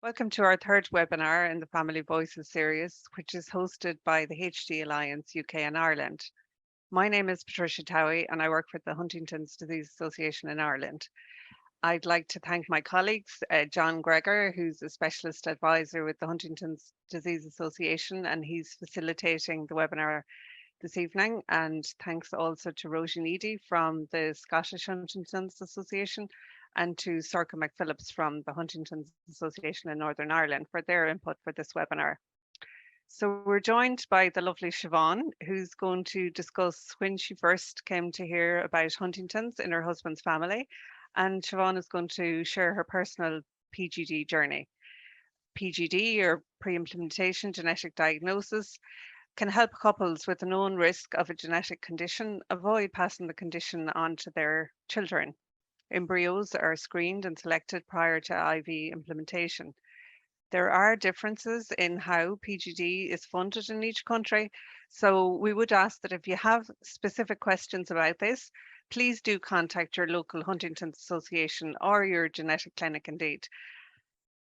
Welcome to our third webinar in the Family Voices series, which is hosted by the HD Alliance UK and Ireland. My name is Patricia Towie and I work for the Huntington's Disease Association in Ireland. I'd like to thank my colleagues, John Gregor, who's a specialist advisor with the Huntington's Disease Association, and he's facilitating the webinar this evening. And thanks also to Roisin Eady from the Scottish Huntington's Association and to Sorcha McPhillips from the Huntington's Association in Northern Ireland for their input for this webinar. So we're joined by the lovely Siobhan, who's going to discuss when she first came to hear about Huntington's in her husband's family. And Siobhan is going to share her personal PGD journey. PGD, or pre-implementation genetic diagnosis, can help couples with a known risk of a genetic condition avoid passing the condition on to their children. Embryos are screened and selected prior to IV implementation. There are differences in how PGD is funded in each country, so we would ask that if you have specific questions about this, please do contact your local Huntington's Association or your genetic clinic indeed.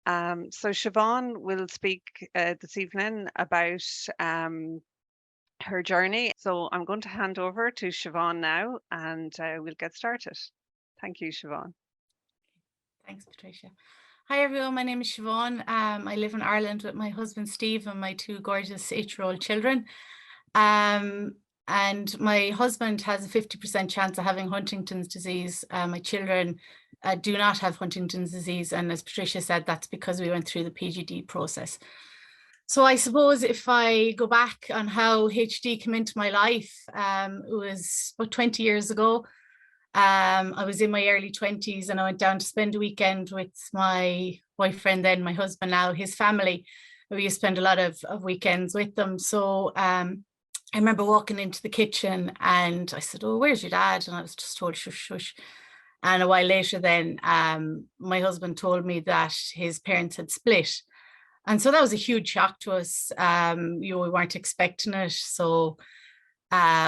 So Siobhan will speak this evening about her journey. So I'm going to hand over to Siobhan now and we'll get started. Thank you, Siobhan. Thanks, Patricia. Hi, everyone. My name is Siobhan. I live in Ireland with my husband, Steve, and my two gorgeous 8-year-old children. And my husband has a 50% chance of having Huntington's disease. My children do not have Huntington's disease. And as Patricia said, that's because we went through the PGD process. So I suppose if I go back on how HD came into my life, it was about 20 years ago. I was in my early 20s and I went down to spend a weekend with my boyfriend, then my husband now, his family. We used to spend a lot of weekends with them. So I remember walking into the kitchen and I said, "Oh, where's your dad?" And I was just told, "Shush, shush." And a while later then, my husband told me that his parents had split. And so that was a huge shock to us. We weren't expecting it. So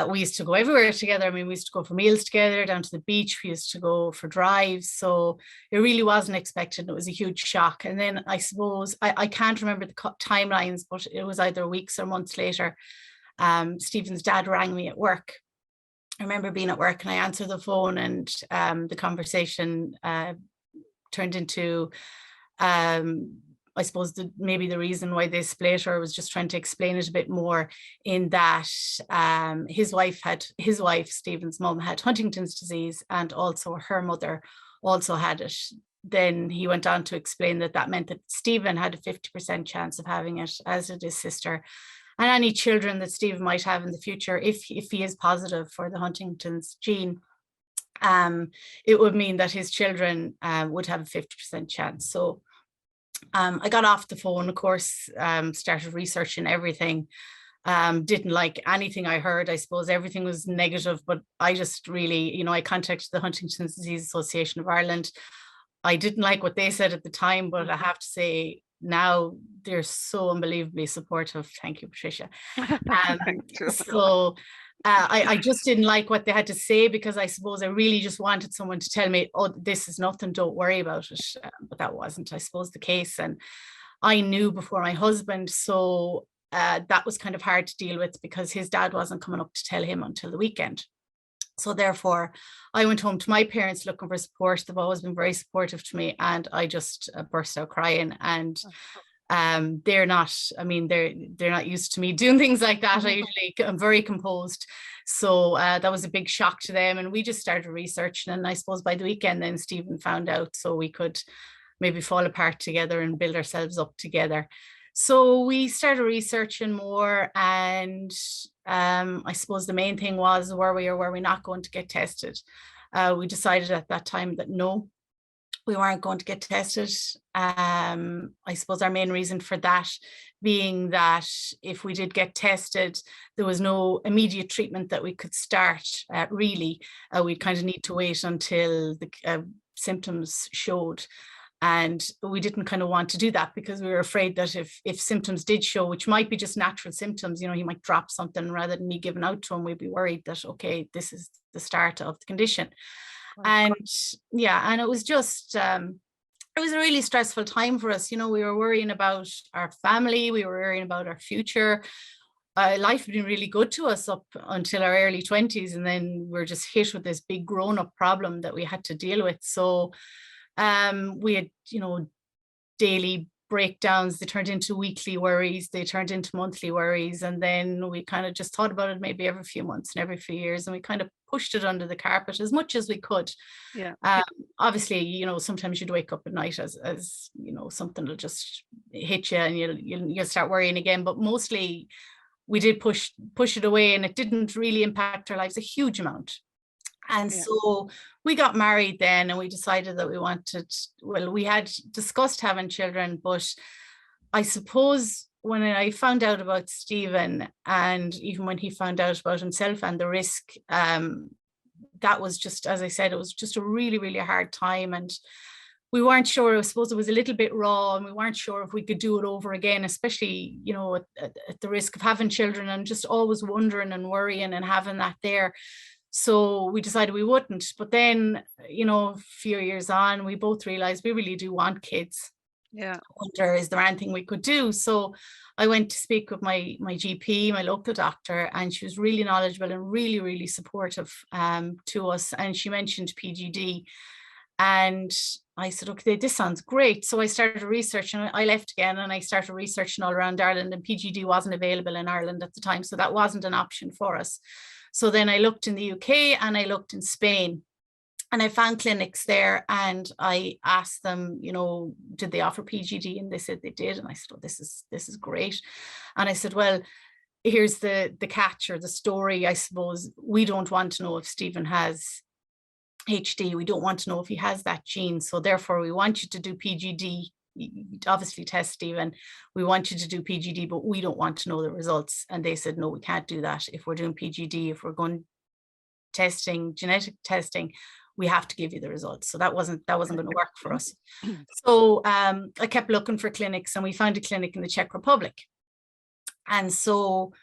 we used to go everywhere together. I mean, we used to go for meals together, down to the beach. We used to go for drives. So it really wasn't expected. It was a huge shock. And then I suppose, I can't remember the timelines, but it was either weeks or months later. Stephen's dad rang me at work. I remember being at work and I answered the phone and the conversation turned into, I suppose maybe the reason why they split, or was just trying to explain it a bit more, in that his wife, Stephen's mum, had Huntington's disease, and also her mother also had it. Then he went on to explain that that meant that Stephen had a 50% chance of having it, as did his sister, and any children that Stephen might have in the future, if he is positive for the Huntington's gene, it would mean that his children would have a 50% chance. So I got off the phone, of course, started researching everything, didn't like anything I heard. I suppose everything was negative, but I just really, I contacted the Huntington's Disease Association of Ireland. I didn't like what they said at the time, but I have to say now they're so unbelievably supportive. Thank you, Patricia. So I just didn't like what they had to say, because I suppose I really just wanted someone to tell me, "Oh, this is nothing, don't worry about it." But that wasn't, I suppose, the case. And I knew before my husband, so that was kind of hard to deal with, because his dad wasn't coming up to tell him until the weekend. So therefore, I went home to my parents looking for support. They've always been very supportive to me, and I just burst out crying. And they're not used to me doing things like that. I'm very composed. So that was a big shock to them. And we just started researching. And I suppose by the weekend then Stephen found out, so we could maybe fall apart together and build ourselves up together. So we started researching more. And I suppose the main thing was, were we or were we not going to get tested? We decided at that time that no, we weren't going to get tested. I suppose our main reason for that being that if we did get tested, there was no immediate treatment that we could start, really. We'd kind of need to wait until the symptoms showed. And we didn't kind of want to do that, because we were afraid that if symptoms did show, which might be just natural symptoms, he might drop something, rather than me giving out to him, we'd be worried that, okay, this is the start of the condition. And yeah, and it was just it was a really stressful time for us. You know, we were worrying about our family, we were worrying about our future. Life had been really good to us up until our early 20s, and then we're just hit with this big grown-up problem that we had to deal with. So we had, you know, daily breakdowns, they turned into weekly worries, they turned into monthly worries, and then we kind of just thought about it maybe every few months and every few years, and we kind of pushed it under the carpet as much as we could. Yeah. Obviously, you know, sometimes you'd wake up at night as you know, something will just hit you and you'll start worrying again, but mostly we did push it away, and it didn't really impact our lives a huge amount. And so we got married then, and we decided that we wanted, well, we had discussed having children, but I suppose when I found out about Stephen, and even when he found out about himself and the risk, that was just, as I said, it was just a really, really hard time. And we weren't sure, I suppose it was a little bit raw, and we weren't sure if we could do it over again, especially, you know, at the risk of having children and just always wondering and worrying and having that there. So we decided we wouldn't. But then, you know, a few years on, we both realized we really do want kids. Yeah. I wonder, is there anything we could do? So I went to speak with my GP, my local doctor, and she was really knowledgeable and really, really supportive to us. And she mentioned PGD. And I said, okay, this sounds great. So I started researching. I left again and I started researching all around Ireland, and PGD wasn't available in Ireland at the time. So that wasn't an option for us. So then I looked in the UK and I looked in Spain, and I found clinics there, and I asked them, you know, did they offer PGD? And they said they did. And I said, oh, this is great. And I said, well, here's the catch or the story, I suppose. We don't want to know if Stephen has HD. We don't want to know if he has that gene. So therefore we want you to do PGD. Obviously test Stephen. We want you to do PGD, but we don't want to know the results. And they said, no, we can't do that. If we're doing PGD, if we're going testing, genetic testing, we have to give you the results. So that wasn't going to work for us. So I kept looking for clinics, and we found a clinic in the Czech Republic. And so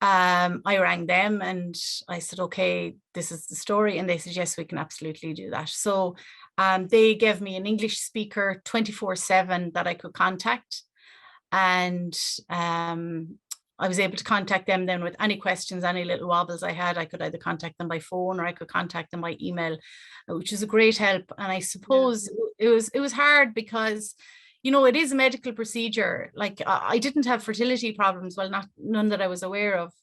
I rang them and I said, okay, this is the story. And they said, yes, we can absolutely do that. So they gave me an English speaker 24/7 that I could contact. And I was able to contact them then with any questions, any little wobbles I had. I could either contact them by phone or I could contact them by email, which is a great help. And I suppose it was hard because, you know, it is a medical procedure. Like I didn't have fertility problems, well, none that I was aware of.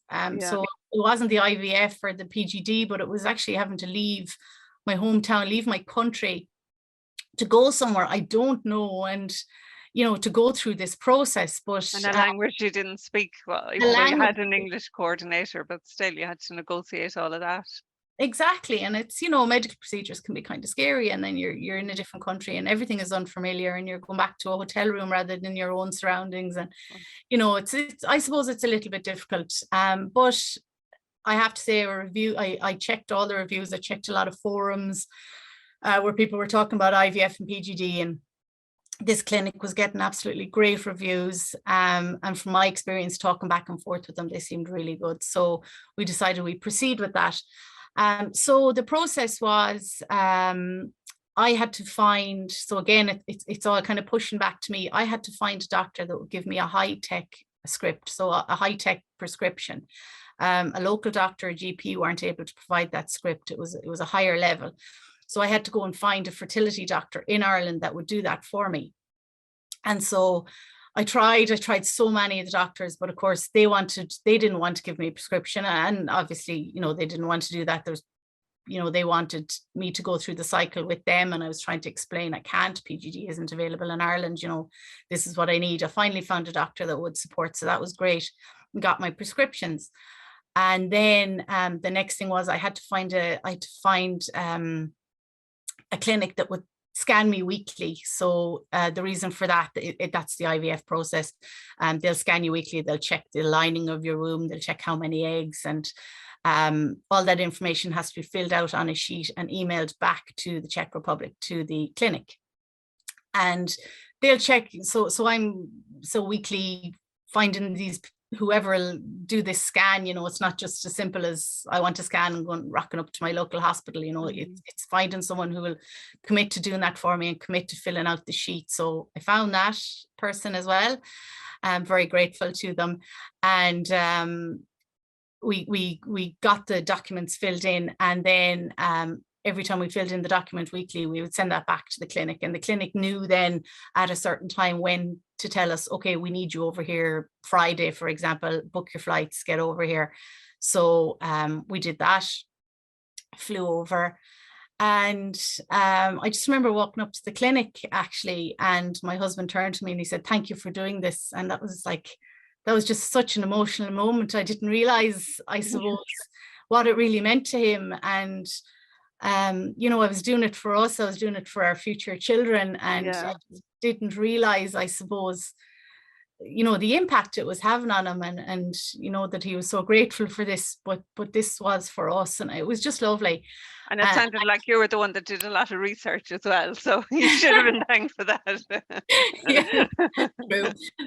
So it wasn't the IVF or the PGD, but it was actually having to leave my hometown, leave my country to go somewhere I don't know, and, you know, to go through this process. But and a language you didn't speak, well, even though you had an English coordinator, but still you had to negotiate all of that. Exactly. And it's, you know, medical procedures can be kind of scary, and then you're in a different country and everything is unfamiliar, and you're going back to a hotel room rather than your own surroundings. And, you know, it's I suppose it's a little bit difficult. But I have to say, I checked all the reviews. I checked a lot of forums where people were talking about IVF and PGD, and this clinic was getting absolutely great reviews. And from my experience talking back and forth with them, they seemed really good. So we decided we'd proceed with that. So the process was, I had to find, so again, it's all kind of pushing back to me. I had to find a doctor that would give me a high-tech script, so a high-tech prescription. A local doctor, a GP, weren't able to provide that script. It was a higher level. So I had to go and find a fertility doctor in Ireland that would do that for me. And so I tried so many of the doctors, but of course they didn't want to give me a prescription. And obviously, you know, they didn't want to do that. You know, they wanted me to go through the cycle with them. And I was trying to explain, I can't, PGD isn't available in Ireland. You know, this is what I need. I finally found a doctor that would support. So that was great. Got my prescriptions. And then the next thing was I had to find a clinic that would scan me weekly. So the reason for that, that's the IVF process. They'll scan you weekly. They'll check the lining of your womb. They'll check how many eggs, and all that information has to be filled out on a sheet and emailed back to the Czech Republic, to the clinic. And they'll check. So I'm weekly finding these whoever will do this scan, you know, it's not just as simple as I want a scan and going rocking up to my local hospital, you know, it's finding someone who will commit to doing that for me and commit to filling out the sheet. So I found that person as well. I'm very grateful to them. And we got the documents filled in, and then every time we filled in the document weekly, we would send that back to the clinic, and the clinic knew then at a certain time when to tell us, okay, we need you over here Friday, for example, book your flights, get over here. So we did that, flew over. And I just remember walking up to the clinic actually, and my husband turned to me and he said, thank you for doing this. And that was just such an emotional moment. I didn't realize, I suppose, what it really meant to him. And you know, I was doing it for us, I was doing it for our future children, and I didn't realize, I suppose, you know, the impact it was having on him, and you know, that he was so grateful for this, but this was for us, and it was just lovely. And it sounded like you were the one that did a lot of research as well, so you should have been thanked for that. Yeah,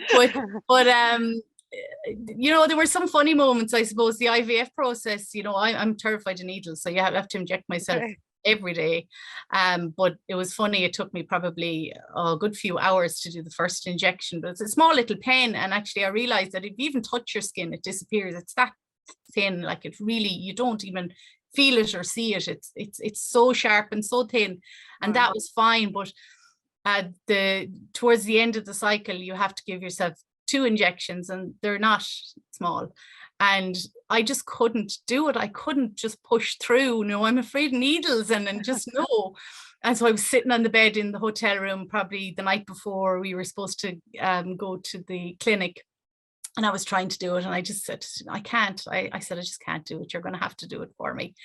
true. But you know, there were some funny moments, I suppose. The IVF process, you know, I'm terrified of needles, so you have to inject myself every day. But it was funny, it took me probably a good few hours to do the first injection, but it's a small little pen, and actually I realized that if you even touch your skin, it disappears. It's that thin, like it really, you don't even feel it or see it. It's so sharp and so thin, and that was fine. But towards the end of the cycle, you have to give yourself 2 injections, and they're not small, and I just couldn't do it. I couldn't just push through. No, I'm afraid of needles, and just no. And so I was sitting on the bed in the hotel room probably the night before we were supposed to go to the clinic, and I was trying to do it, and I just said, I can't. I said, I just can't do it. You're going to have to do it for me.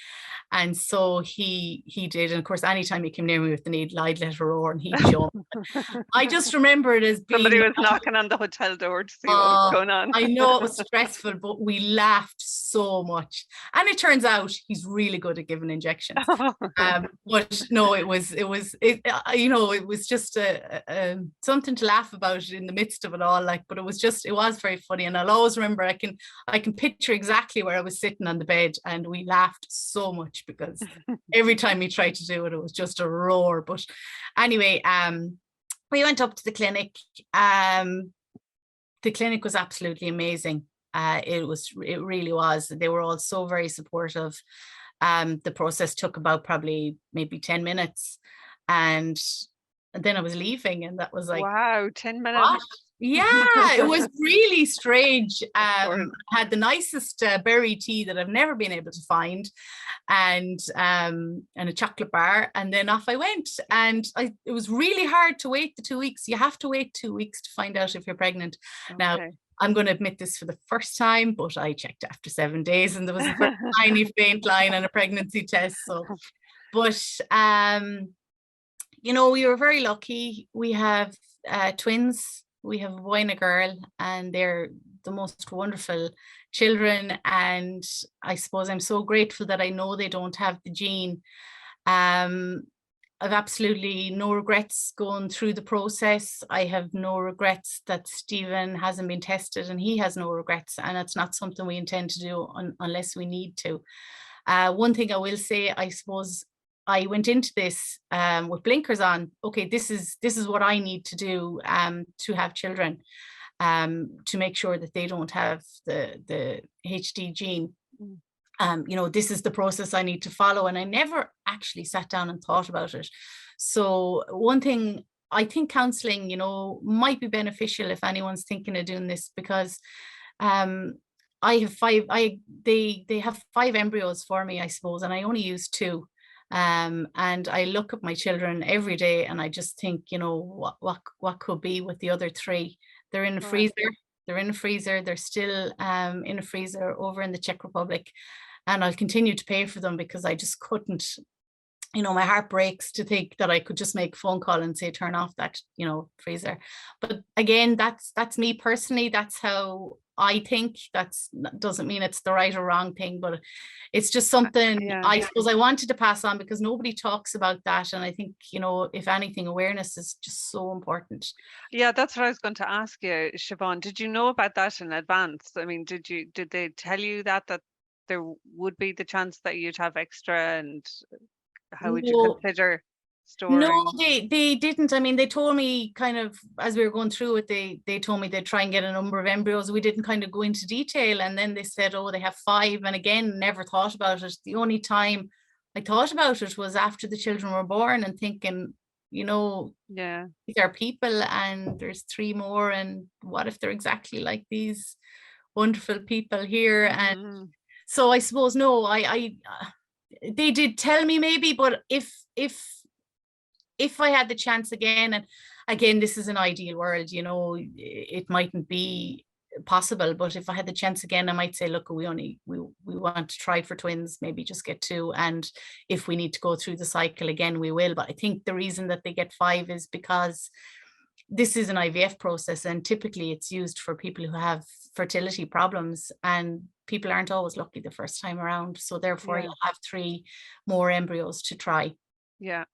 And so he did. And of course, anytime he came near me with the needle, I'd let her roar and he'd jump. I just remember it as being... Somebody was knocking on the hotel door to see what was going on. I know it was stressful, but we laughed so much. And it turns out he's really good at giving injections. But no, it was you know, it was just something to laugh about in the midst of it all. Like, but it was very funny. And I'll always remember, I can picture exactly where I was sitting on the bed, and we laughed so much because every time he tried to do it, it was just a roar. But anyway, we went up to the clinic. The clinic was absolutely amazing. It really was. They were all so very supportive. The process took about probably maybe 10 minutes, and then I was leaving, and that was like, wow, 10 minutes. What? Yeah, it was really strange. Had the nicest berry tea that I've never been able to find, and a chocolate bar, and then off I went. And it was really hard to wait the 2 weeks. You have to wait 2 weeks to find out if you're pregnant. Okay. Now, I'm going to admit this for the first time, but I checked after 7 days, and there was a tiny faint line and a pregnancy test. So, but you know, we were very lucky. We have twins. We have a boy and a girl, and they're the most wonderful children. And I suppose I'm so grateful that I know they don't have the gene. I've absolutely no regrets going through the process. I have no regrets that Stephen hasn't been tested, and he has no regrets. And it's not something we intend to do unless we need to. One thing I will say, I suppose, I went into this with blinkers on. Okay, this is what I need to do to have children, to make sure that they don't have the HD gene. You know, this is the process I need to follow, and I never actually sat down and thought about it. So one thing, I think counselling, you know, might be beneficial if anyone's thinking of doing this, because I have they have 5 embryos for me, I suppose, and I only use 2. And I look at my children every day, and I just think, you know, what could be with the other 3. They're in the freezer. They're in the freezer. They're still in a freezer over in the Czech Republic, and I'll continue to pay for them because I just couldn't you know, my heart breaks to think that I could just make a phone call and say, turn off that, you know, freezer. But again, that's me personally. That's how I think. Doesn't mean it's the right or wrong thing, but it's just something Yeah. I suppose I wanted to pass on, because nobody talks about that. And I think, you know, if anything, awareness is just so important. Yeah, that's what I was going to ask you, Siobhan. Did you know about that in advance? I mean, did they tell you that there would be the chance that you'd have extra, and how would you No, consider no, storing? they didn't. I mean, they told me kind of as we were going through it, they told me they'd try and get a number of embryos. We didn't kind of go into detail, and then they said, oh, they have 5. And again, never thought about it. The only time I thought about it was after the children were born, and thinking, you know, Yeah. these are people, and there's 3 more, and what if they're exactly like these wonderful people here? And Mm, so I suppose no, they did tell me maybe, but if I had the chance again, and again, this is an ideal world, you know, it mightn't be possible, but if I had the chance again, I might say, look, we want to try for twins, maybe just get 2. And if we need to go through the cycle again, we will. But I think the reason that they get 5 is because this is an IVF process, and typically it's used for people who have fertility problems, and people aren't always lucky the first time around. So therefore yeah. you'll have 3 more embryos to try. Yeah.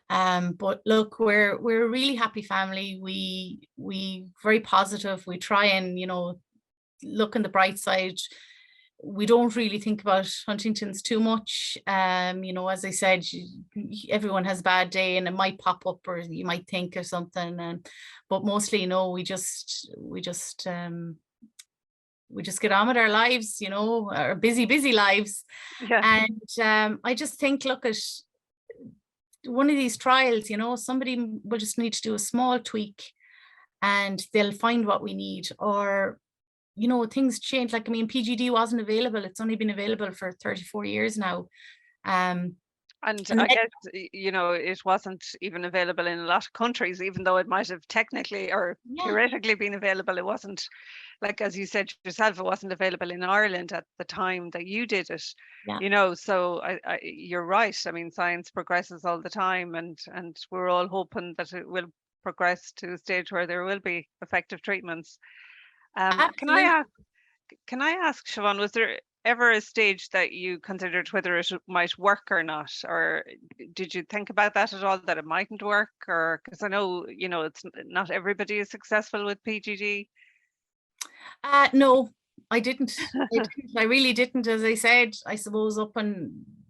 But look, we're a really happy family. We very positive. We try and, you know, look on the bright side. We don't really think about Huntington's too much. You know, as I said, everyone has a bad day, and it might pop up, or you might think of something. And but mostly, you know, we just get on with our lives, you know, our busy lives. Yeah. And I just think, look at one of these trials, you know, somebody will just need to do a small tweak, and they'll find what we need. Or, you know, things change. Like, I mean, PGD wasn't available. It's only been available for 34 years now. Um, And and I then, guess, you know, it wasn't even available in a lot of countries, even though it might have technically or yeah, theoretically been available. It wasn't, like, as you said yourself, it wasn't available in Ireland at the time that you did it, yeah, you know. So you're right. I mean, science progresses all the time, and we're all hoping that it will progress to a stage where there will be effective treatments. Can I absolutely. ask? Can I ask, Siobhan, was there ever a stage that you considered whether it might work or not? Or did you think about that at all, that it mightn't work? Or because I know, you know, it's not everybody is successful with PGD. No, I didn't. I really didn't. As I said, I suppose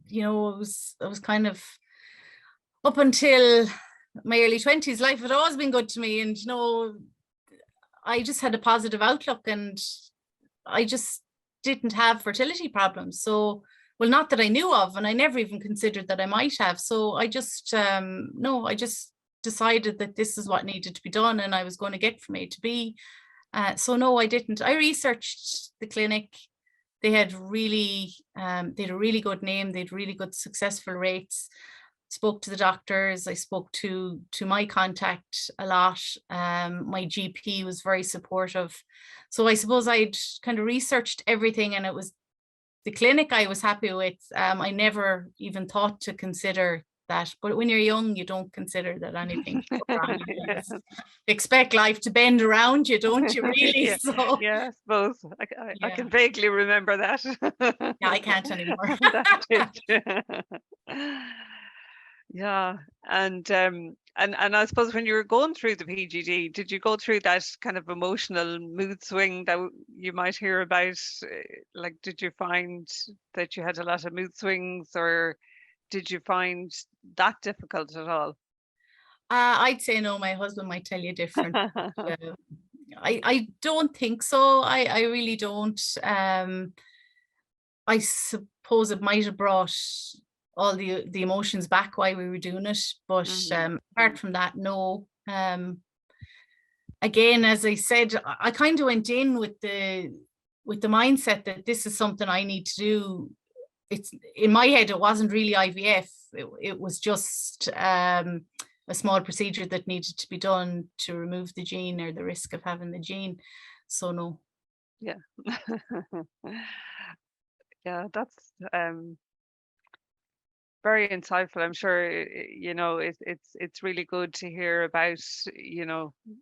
you know, it was kind of up until my early 20s, life had always been good to me. And, you know, I just had a positive outlook, and I just didn't have fertility problems. So, well, not that I knew of, and I never even considered that I might have. So I just, no, I just decided that this is what needed to be done, and I was going to get from A to B. So no, I didn't. I researched the clinic. They had a really good name. They had really good successful rates. Spoke to the doctors. I spoke to my contact a lot. My GP was very supportive. So I suppose I'd kind of researched everything, and it was the clinic I was happy with. I never even thought to consider that. But when you're young, you don't consider that anything could go wrong. You Yeah. just expect life to bend around you, don't you really? Yeah, So yeah, I suppose I yeah, can vaguely remember that. yeah, I can't anymore. That stage. Yeah, and I suppose when you were going through the PGD, did you go through that kind of emotional mood swing that you might hear about? Like, did you find that you had a lot of mood swings, or did you find that difficult at all? I'd say no, my husband might tell you different. I don't think so. I really don't. I suppose it might have brought all the emotions back while we were doing it, but Mhm. apart from that, no. Again, as I said, I kind of went in with the mindset that this is something I need to do. It's in my head, it wasn't really IVF. It was just a small procedure that needed to be done to remove the gene, or the risk of having the gene. So no. Yeah. Yeah, that's very insightful. I'm sure, it's really good to hear about,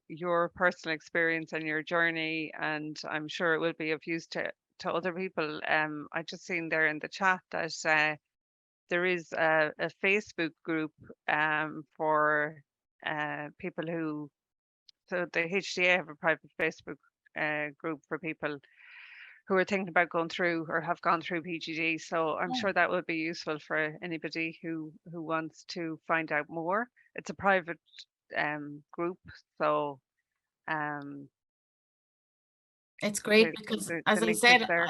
your personal experience and your journey, and I'm sure it will be of use to other people. I just seen there in the chat that there is a Facebook group for people who, so the HDA have a private Facebook group for people who are thinking about going through or have gone through PGD. So I'm Yeah. sure that would be useful for anybody who wants to find out more. It's a private group, so um, It's great the, because, the as I link is said, there.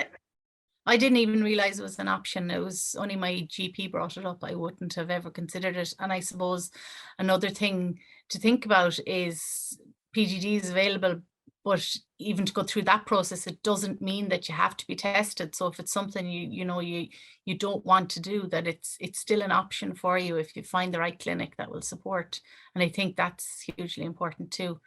I didn't even realize it was an option. It was only my GP brought it up. I wouldn't have ever considered it. And I suppose another thing to think about is PGD is available, but even to go through that process, it doesn't mean that you have to be tested. So if it's something you don't want to do, that it's still an option for you if you find the right clinic that will support. And I think that's hugely important too.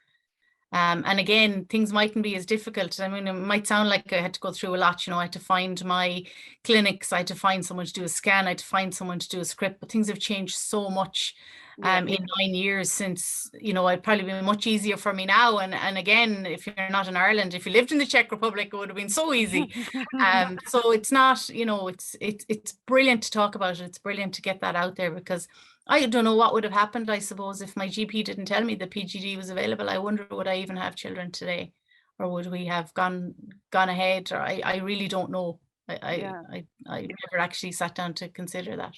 And again, things mightn't be as difficult. I mean, it might sound like I had to go through a lot, I had to find my clinics, I had to find someone to do a scan, I had to find someone to do a script, but things have changed so much Yeah, in 9 years since, it'd probably be much easier for me now. And again, if you're not in Ireland, if you lived in the Czech Republic, it would have been so easy. So it's not, it's brilliant to talk about it. It's brilliant to get that out there, because I don't know what would have happened, I suppose, if my GP didn't tell me the PGD was available. I wonder, would I even have children today? Or would we have gone ahead? Or I really don't know. yeah, I never actually sat down to consider that.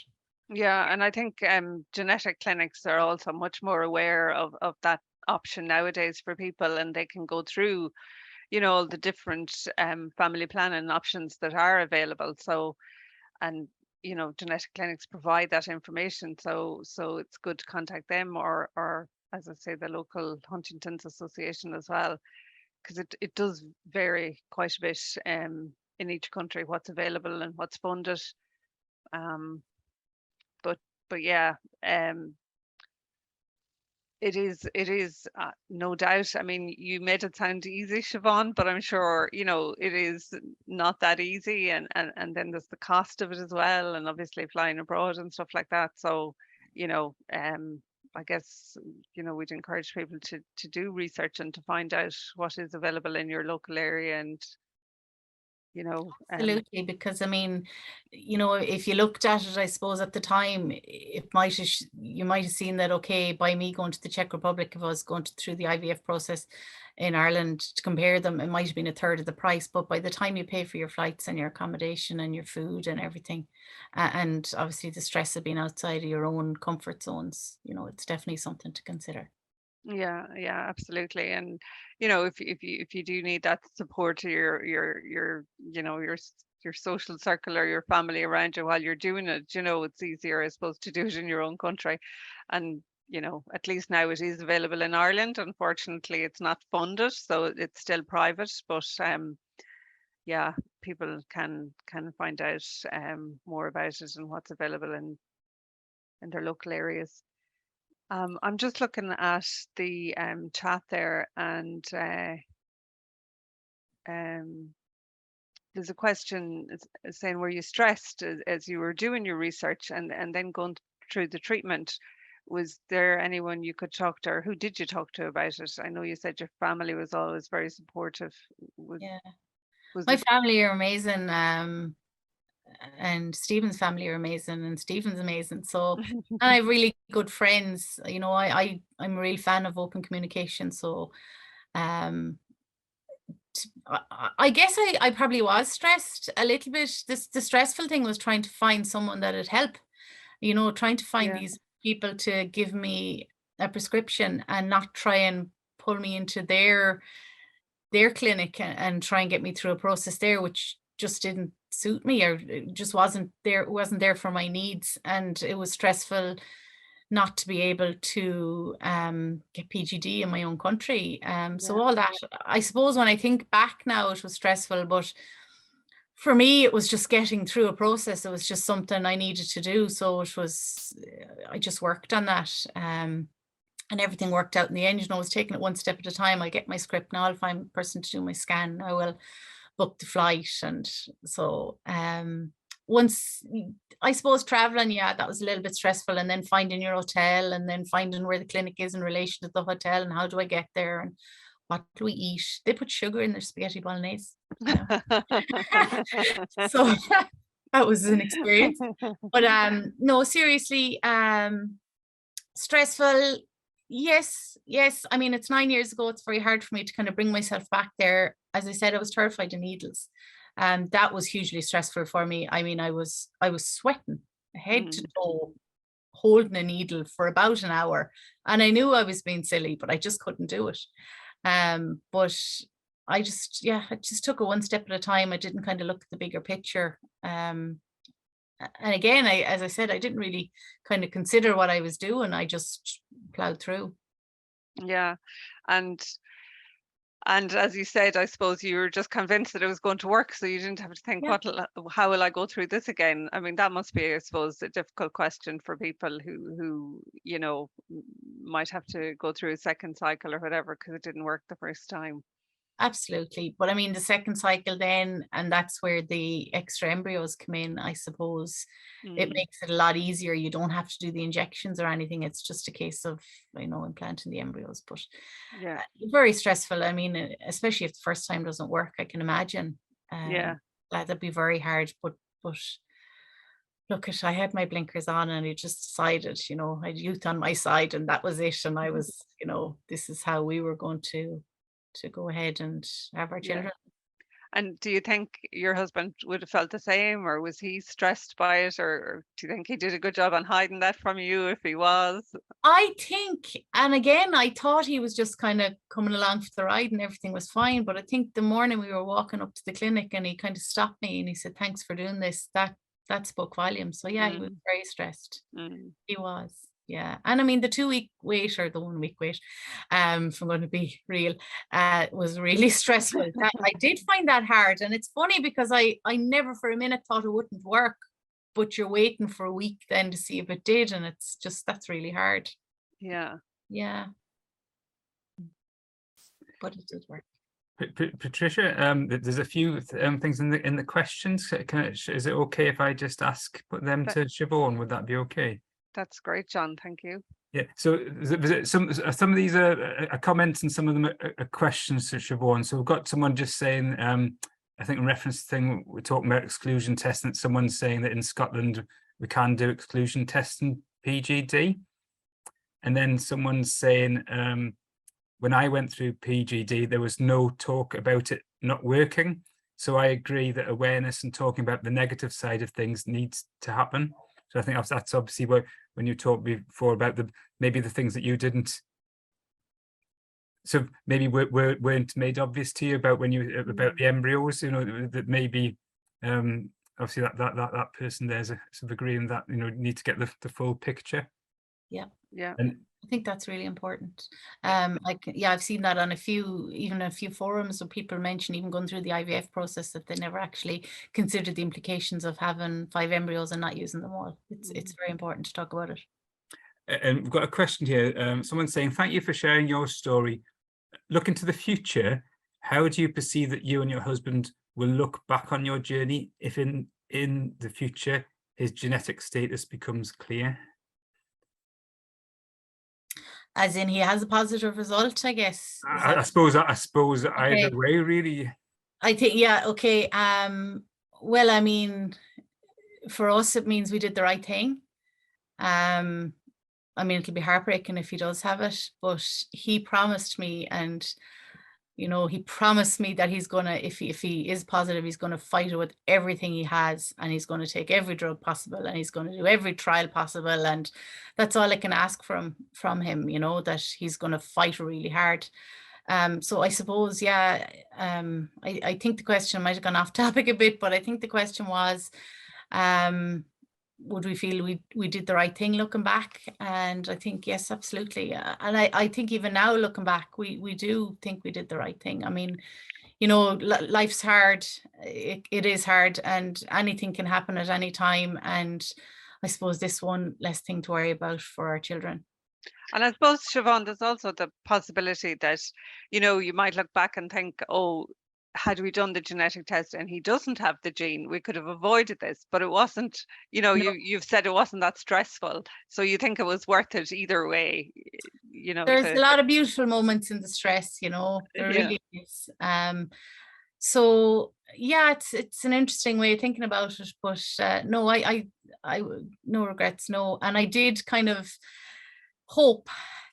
yeah. And I think genetic clinics are also much more aware of that option nowadays for people, and they can go through, all the different family planning options that are available. So, and genetic clinics provide that information, so it's good to contact them, or as I say, the local Huntington's Association as well, because it does vary quite a bit in each country what's available and what's funded. um but yeah, um it is no doubt. I mean, you made it sound easy, Siobhan, but I'm sure, it is not that easy. And then there's the cost of it as well, and obviously flying abroad and stuff like that. So, I guess, we'd encourage people to do research and to find out what is available in your local area. And, you know, um, Absolutely, because I mean, if you looked at it, I suppose at the time, you might have seen that, okay, by me going to the Czech Republic, if I was going through the IVF process in Ireland, to compare them, it might have been a third of the price. But by the time you pay for your flights and your accommodation and your food and everything, and obviously the stress of being outside of your own comfort zones, it's definitely something to consider. yeah, absolutely. And, if you do need that support to your social circle or your family around you while you're doing it, it's easier, I suppose, to do it in your own country. And, at least now it is available in Ireland. Unfortunately, it's not funded, so it's still private. But yeah, people can find out more about it and what's available in their local areas. I'm just looking at the chat there, and um, there's a question saying, were you stressed as you were doing your research and then going through the treatment? Was there anyone you could talk to, or who did you talk to about it? I know you said your family was always very supportive. Was Yeah, was my it? family are amazing. And Stephen's family are amazing, and Stephen's amazing. So, and I have really good friends. I'm a real fan of open communication. So, um, I guess I probably was stressed a little bit. The stressful thing was trying to find someone that would help. Trying to find Yeah, these people to give me a prescription and not try and pull me into their clinic and try and get me through a process there, which just didn't suit me, or it just wasn't there for my needs. And it was stressful not to be able to get PGD in my own country. So yeah, all that, I suppose when I think back now, it was stressful, but for me, it was just getting through a process. It was just something I needed to do. So I just worked on that. And everything worked out in the end. I was taking it one step at a time. I get my script now. I'll find a person to do my scan. I will book the flight. And so once, I suppose traveling, yeah, that was a little bit stressful, and then finding your hotel, and then finding where the clinic is in relation to the hotel, and how do I get there, and what do we eat? They put sugar in their spaghetti bolognese. Yeah. So that was an experience. But no, seriously, stressful. Yes. I mean, it's 9 years ago. It's very hard for me to kind of bring myself back there. As I said, I was terrified of needles. That was hugely stressful for me. I mean, I was sweating head to toe, holding a needle for about an hour. And I knew I was being silly, but I just couldn't do it. But I just took it one step at a time. I didn't kind of look at the bigger picture. And again, as I said, I didn't really kind of consider what I was doing. I just plowed through. Yeah. And as you said, I suppose you were just convinced that it was going to work, so you didn't have to think, how will I go through this again? I mean, that must be, I suppose, a difficult question for people who might have to go through a second cycle or whatever because it didn't work the first time. Absolutely. But I mean, the second cycle then, and that's where the extra embryos come in, I suppose. It makes it a lot easier. You don't have to do the injections or anything. It's just a case of, implanting the embryos. But yeah, very stressful. I mean, especially if the first time doesn't work, I can imagine. That'd be very hard. But look, I had my blinkers on, and I just decided, I had youth on my side, and that was it. And I was, this is how we were going to go ahead and have our children. And do you think your husband would have felt the same, or was he stressed by it, or do you think he did a good job on hiding that from you if he was? I think, and again, I thought he was just kind of coming along for the ride and everything was fine. But I think the morning we were walking up to the clinic and he kind of stopped me and he said, "Thanks for doing this." That spoke volumes. So yeah, he was very stressed. He was. Yeah. And I mean, the 2-week wait, or the 1 week wait, if I'm going to be real, was really stressful. I did find that hard. And it's funny because I never for a minute thought it wouldn't work, but you're waiting for a week then to see if it did. And it's just, that's really hard. Yeah. Yeah. But it did work. Patricia, there's a few things in the questions. Is it okay if I just put them to Siobhan? Would that be okay? That's great, John. Thank you. Yeah. So some of these are comments and some of them are questions to Siobhan. So we've got someone just saying, I think in reference to the thing we're talking about exclusion testing, someone's saying that in Scotland we can do exclusion testing PGD. And then someone's saying, when I went through PGD, there was no talk about it not working. So I agree that awareness and talking about the negative side of things needs to happen. So I think that's obviously when you talked before about maybe the things that you didn't, so maybe weren't made obvious to you about about the embryos, that maybe obviously that person there's sort of agreeing that need to get the full picture. Yeah. And I think that's really important. I've seen that on a few forums where people mention even going through the IVF process that they never actually considered the implications of having 5 embryos and not using them all. It's very important to talk about it. And we've got a question here. Someone's saying, "Thank you for sharing your story. Looking to the future, how do you perceive that you and your husband will look back on your journey if in the future his genetic status becomes clear?" As in he has a positive result, I guess. I suppose okay. Either way, really. I think, yeah, okay. Well, I mean, for us, it means we did the right thing. I mean, it'll be heartbreaking if he does have it, but he promised me, and he promised me that he's gonna, if he is positive, he's gonna fight it with everything he has, and he's gonna take every drug possible, and he's gonna do every trial possible, and that's all I can ask from him, that he's gonna fight really hard. So I suppose, yeah, I think the question might have gone off topic a bit, but I think the question was, would we feel we did the right thing looking back? And I think, yes, absolutely. And I think even now looking back, we do think we did the right thing. I mean, life's hard. It is hard, and anything can happen at any time. And I suppose this one less thing to worry about for our children. And I suppose, Siobhan, there's also the possibility that, you might look back and think, oh, had we done the genetic test and he doesn't have the gene, we could have avoided this. But it wasn't, you know, No. you've said it wasn't that stressful. So you think it was worth it either way, you know. There's a lot of beautiful moments in the stress, you know, there Yeah. really is. So yeah, it's an interesting way of thinking about it, but no, I no regrets, no. And I did kind of hope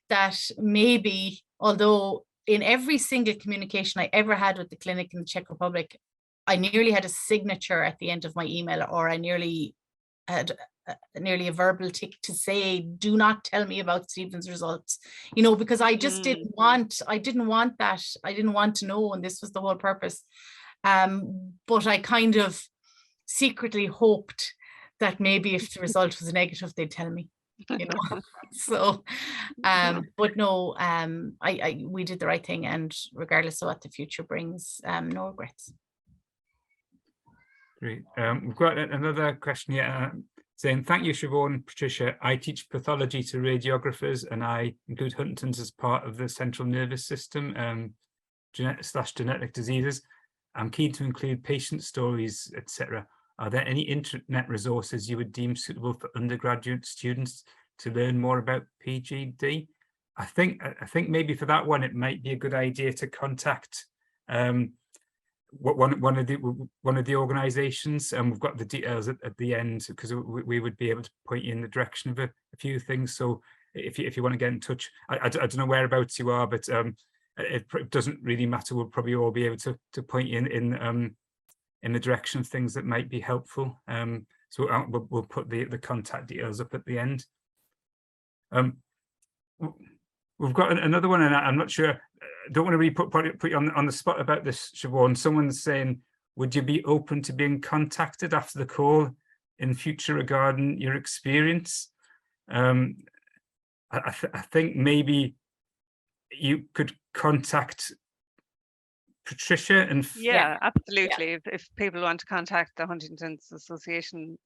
that maybe, although in every single communication I ever had with the clinic in the Czech Republic, I nearly had a signature at the end of my email, or I nearly had nearly a verbal tick to say, do not tell me about Stephen's results, you know, because I just didn't want that. I didn't want to know, and this was the whole purpose. But I kind of secretly hoped that maybe if the result was negative, they'd tell me, you know. So but no, we did the right thing, and regardless of what the future brings, no regrets. Great. We've got another question here saying, thank you, Siobhan and Patricia. I teach pathology to radiographers, and I include Huntington's as part of the central nervous system genetic diseases. I'm keen to include patient stories, etc. Are there any internet resources you would deem suitable for undergraduate students to learn more about PGD? I think maybe for that one, it might be a good idea to contact one of the organizations, and we've got the details at the end, because we would be able to point you in the direction of a few things. So if you want to get in touch, I don't know whereabouts you are, but it doesn't really matter. We'll probably all be able to point you in the direction of things that might be helpful. So we'll put the contact details up at the end. We've got another one, and I'm not sure. I don't want to really put you on the spot about this, Siobhan. Someone's saying, would you be open to being contacted after the call in future regarding your experience? I think maybe you could contact Patricia and yeah, absolutely. Yeah. If people want to contact the Huntington's Association,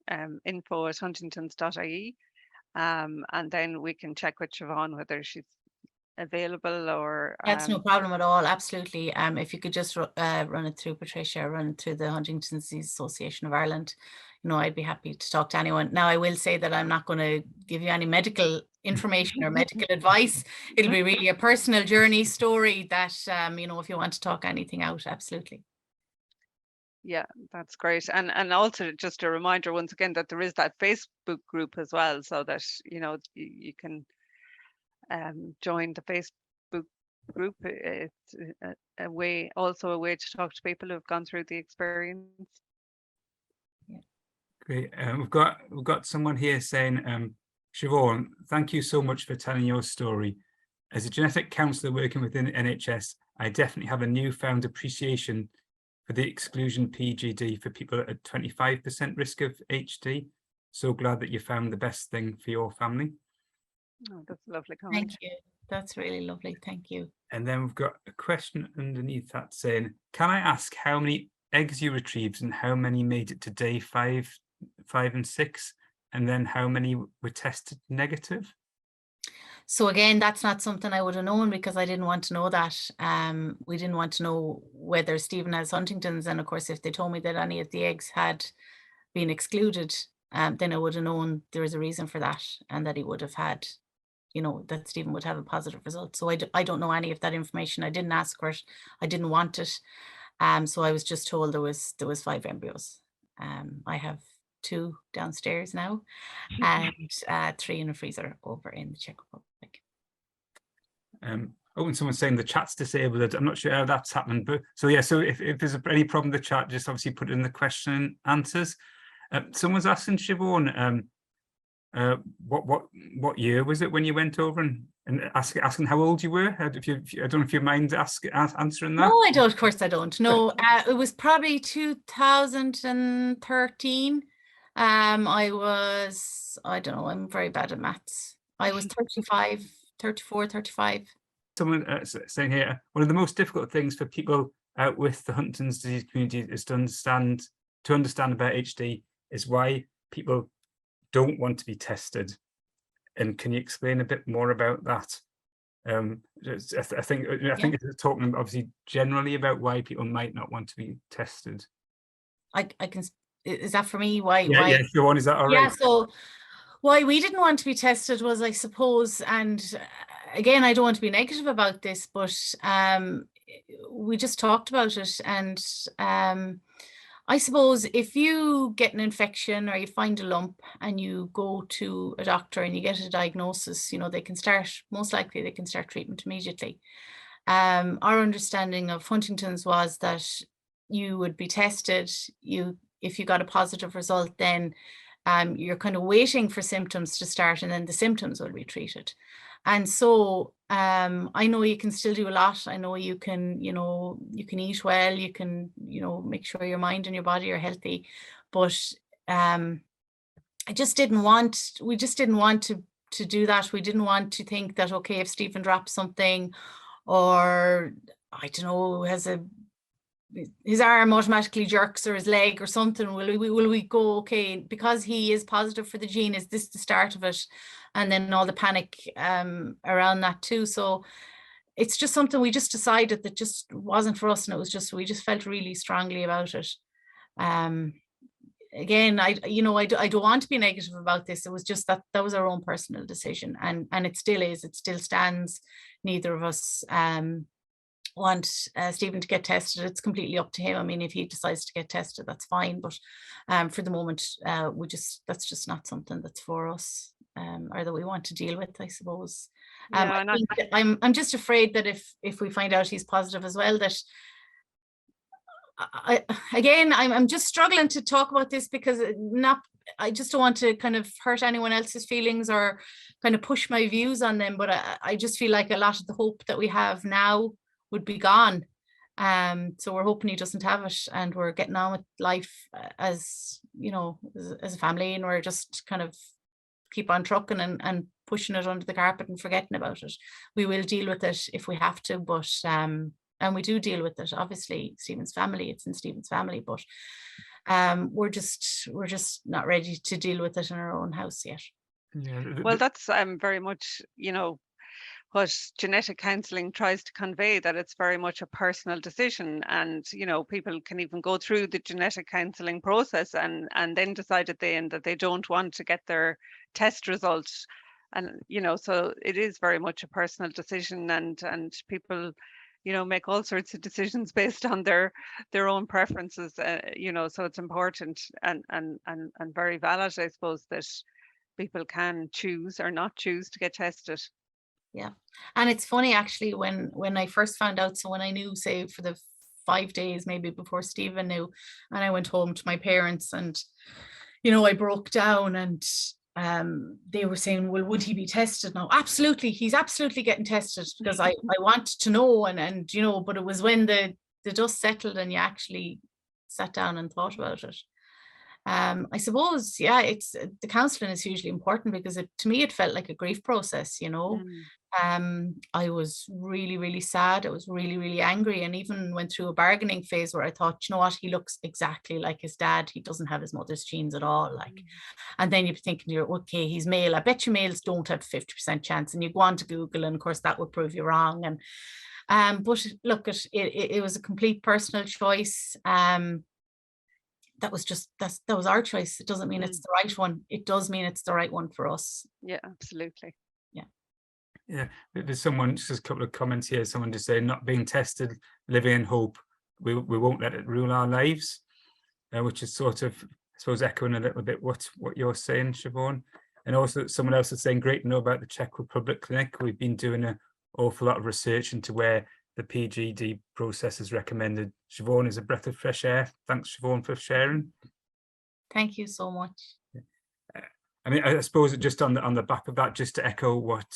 info at huntingtons.ie, and then we can check with Siobhan whether she's available or that's no problem at all. Absolutely. If you could just run it through Patricia, run it through the Huntington's Disease Association of Ireland, you know, I'd be happy to talk to anyone. Now, I will say that I'm not going to give you any medical information or medical advice. It'll be really a personal journey story that, you know, if you want to talk anything out, absolutely. Yeah, that's great. And also just a reminder once again that there is that Facebook group as well, so that, you know, you can join the Facebook group. It's a way to talk to people who've gone through the experience. Yeah. Great. We've got someone here saying, Siobhan, thank you so much for telling your story. As a genetic counsellor working within NHS, I definitely have a newfound appreciation for the exclusion PGD for people at 25% risk of HD. So glad that you found the best thing for your family. Oh, that's a lovely comment. Thank you. That's really lovely. Thank you. And then we've got a question underneath that saying, can I ask how many eggs you retrieved and how many made it to day 5 and 6? And then how many were tested negative? So again, that's not something I would have known, because I didn't want to know that. We didn't want to know whether Stephen has Huntington's. And of course, if they told me that any of the eggs had been excluded, then I would have known there was a reason for that, and that he would have had, you know, that Stephen would have a positive result. So I don't know any of that information. I didn't ask for it. I didn't want it. So I was just told there was 5 embryos. I have 2 downstairs now, and 3 in a freezer over in the Czech Republic. Oh, and someone's saying the chat's disabled. I'm not sure how that's happened, but so yeah. So if there's any problem with the chat, just obviously put it in the question and answers. Someone's asking Siobhan, what year was it when you went over, and asking how old you were? I don't know if you mind answering that. No, I don't. Of course, I don't. No, it was probably 2013. I don't know. I'm very bad at maths. I was 34, 35. Someone saying here, one of the most difficult things for people out with the Huntington's disease community is to understand about HD is why people don't want to be tested. And can you explain a bit more about that? I think it's talking obviously generally about why people might not want to be tested. I can, is that for me? Why? Yeah, Siobhan, is that all right? Yeah, so why we didn't want to be tested was, I suppose, and again, I don't want to be negative about this, but we just talked about it, and I suppose if you get an infection or you find a lump and you go to a doctor and you get a diagnosis, you know, most likely they can start treatment immediately. Our understanding of Huntington's was that you would be tested, if you got a positive result, then you're kind of waiting for symptoms to start, and then the symptoms will be treated. And so I know you can still do a lot. I know you can, you can eat well, you can, make sure your mind and your body are healthy. But we just didn't want to do that. We didn't want to think that, okay, if Stephen drops something, or I don't know, his arm automatically jerks, or his leg or something, will we go, okay, because he is positive for the gene, is this the start of it? And then all the panic around that too. So it's just something we just decided that just wasn't for us, and we just felt really strongly about it. Again, I don't want to be negative about this. It was just that was our own personal decision, and it still is. It still stands. Neither of us want Stephen to get tested. It's completely up to him. I mean, if he decides to get tested, that's fine. But for the moment, that's just not something that's for us, or that we want to deal with, I suppose. I'm just afraid that if we find out he's positive as well, that I'm just struggling to talk about this, because I just don't want to kind of hurt anyone else's feelings or kind of push my views on them. But I just feel like a lot of the hope that we have now would be gone. So we're hoping he doesn't have it, and we're getting on with life as a family, and we're just kind of keep on trucking and pushing it under the carpet and forgetting about it. We will deal with it if we have to, but and we do deal with it. Obviously, Stephen's family, it's in Stephen's family, but we're just not ready to deal with it in our own house yet. Yeah. Well, that's very much, what genetic counselling tries to convey, that it's very much a personal decision, and people can even go through the genetic counselling process and then decide at the end that they don't want to get their test result, and so it is very much a personal decision, and people make all sorts of decisions based on their own preferences, so it's important and very valid, I suppose, that people can choose or not choose to get tested. Yeah, and it's funny actually, when I first found out, so when I knew, say, for the 5 days maybe before Stephen knew, and I went home to my parents, and I broke down, and they were saying, well, would he be tested now? Absolutely, he's absolutely getting tested, because I wanted to know, and but it was when the dust settled and you actually sat down and thought about it. I suppose, yeah, it's the counselling is hugely important, because to me it felt like a grief process. I was really, really sad. I was really, really angry, and even went through a bargaining phase where I thought, you know what, he looks exactly like his dad. He doesn't have his mother's genes at all. And then you're thinking, okay, he's male. I bet you males don't have 50% chance. And you go on to Google, and of course that would prove you wrong. And but look, it was a complete personal choice. That was our choice. It doesn't mean it's the right one. It does mean it's the right one for us. Yeah, absolutely. Yeah, there's just a couple of comments here. Someone just saying, not being tested, living in hope. We won't let it rule our lives, which is sort of, I suppose, echoing a little bit what you're saying, Siobhan. And also someone else is saying, great to know about the Czech Republic clinic. We've been doing an awful lot of research into where the PGD process is recommended. Siobhan is a breath of fresh air. Thanks, Siobhan, for sharing. Thank you so much. I mean, I suppose just on the back of that, just to echo what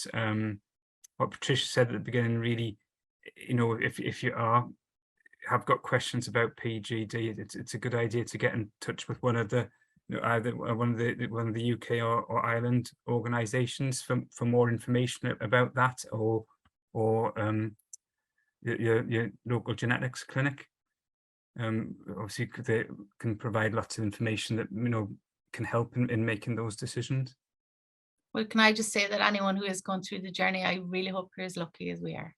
Patricia said at the beginning, really, if you have got questions about PGD, it's a good idea to get in touch with one of the either one of the UK or Ireland organisations for more information about that, or your local genetics clinic. Obviously, they can provide lots of information that can help in making those decisions. Well, can I just say that anyone who has gone through the journey, I really hope you're as lucky as we are.